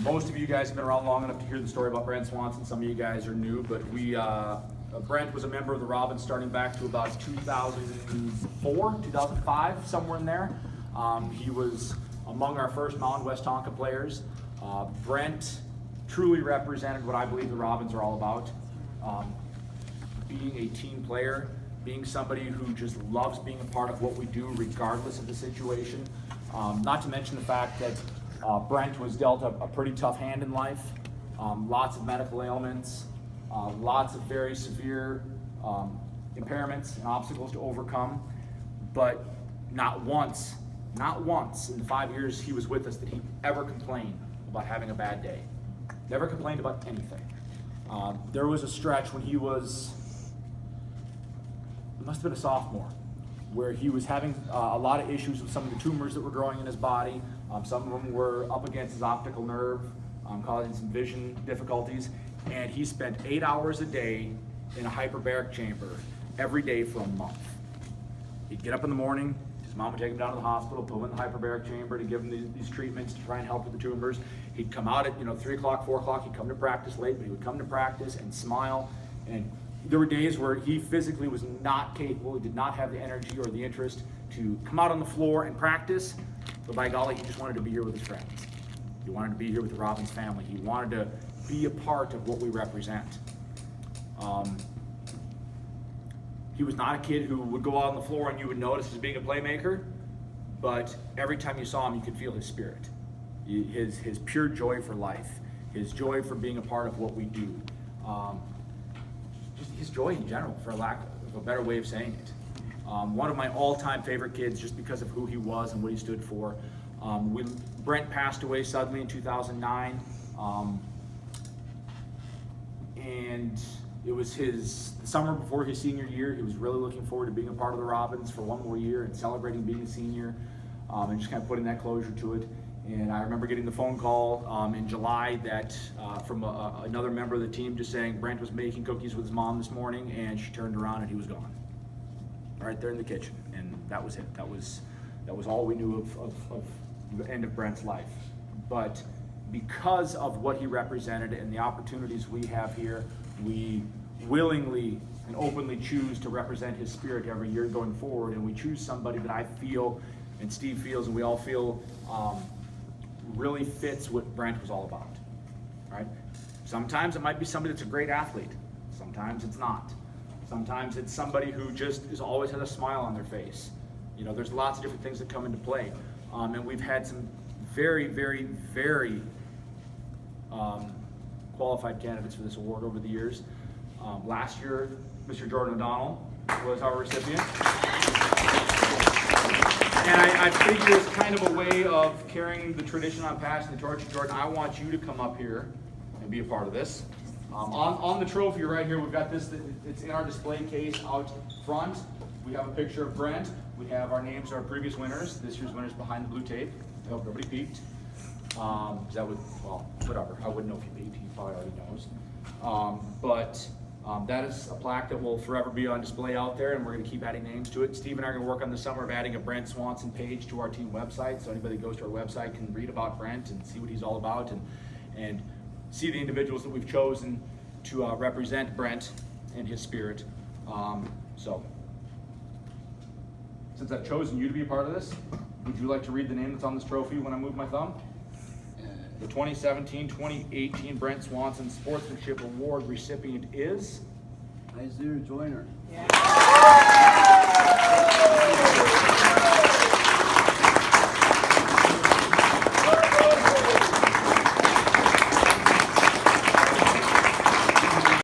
Most of you guys have been around long enough to hear the story about Brent Swanson. Some of you guys are new, but Brent was a member of the Robbins starting back to about 2004, 2005, somewhere in there. He was among our first Mountain West Tonka players. Brent truly represented what I believe the Robbins are all about. Being a team player, being somebody who just loves being a part of what we do regardless of the situation. Not to mention the fact that Brent was dealt a pretty tough hand in life. Lots of medical ailments, lots of very severe impairments and obstacles to overcome. But not once in the 5 years he was with us did he ever complain about having a bad day. Never complained about anything. There was a stretch when he must have been a sophomore, where he was having a lot of issues with some of the tumors that were growing in his body. Some of them were up against his optical nerve, causing some vision difficulties. And he spent 8 hours a day in a hyperbaric chamber every day for a month. He'd get up in the morning, his mom would take him down to the hospital, put him in the hyperbaric chamber to give him these treatments to try and help with the tumors. He'd come out at 3 o'clock, 4 o'clock, he'd come to practice late, but he would come to practice and smile. And there were days where he physically was not capable, he did not have the energy or the interest to come out on the floor and practice, but by golly, he just wanted to be here with his friends. He wanted to be here with the Robbins family. He wanted to be a part of what we represent. He was not a kid who would go out on the floor and you would notice as being a playmaker, but every time you saw him, you could feel his spirit, his pure joy for life, his joy for being a part of what we do. Just his joy in general, for lack of a better way of saying it. One of my all-time favorite kids, just because of who he was and what he stood for. Brent passed away suddenly in 2009, and it was the summer before his senior year. He was really looking forward to being a part of the Robbins for one more year and celebrating being a senior, and just kind of putting that closure to it. And I remember getting the phone call in July that from another member of the team just saying Brent was making cookies with his mom this morning, and she turned around and he was gone, right there in the kitchen. And that was it. That was all we knew of the end of Brent's life. But because of what he represented and the opportunities we have here, we willingly and openly choose to represent his spirit every year going forward. And we choose somebody that I feel, and Steve feels, and we all feel really fits what Brent was all about, right? Sometimes it might be somebody that's a great athlete. Sometimes it's not. Sometimes it's somebody who just always has a smile on their face. There's lots of different things that come into play. And we've had some very, very, very qualified candidates for this award over the years. Last year, Mr. Jordan O'Donnell was our recipient. And I figure it's kind of a way of carrying the tradition on, passing the torch. Jordan, I want you to come up here and be a part of this. On the trophy right here, we've got this, it's in our display case out front. We have a picture of Brent. We have our names of our previous winners. This year's winners behind the blue tape. I hope nobody peeked. Whatever. I wouldn't know if he peeked. He probably already knows. That is a plaque that will forever be on display out there, and we're going to keep adding names to it. Steve and I are going to work on this summer of adding a Brent Swanson page to our team website, so anybody that goes to our website can read about Brent and see what he's all about, and see the individuals that we've chosen to represent Brent and his spirit. Since I've chosen you to be a part of this, would you like to read the name that's on this trophy when I move my thumb? The 2017-2018 Brent Swanson Sportsmanship Award recipient is? Isaiah Joyner. Yeah.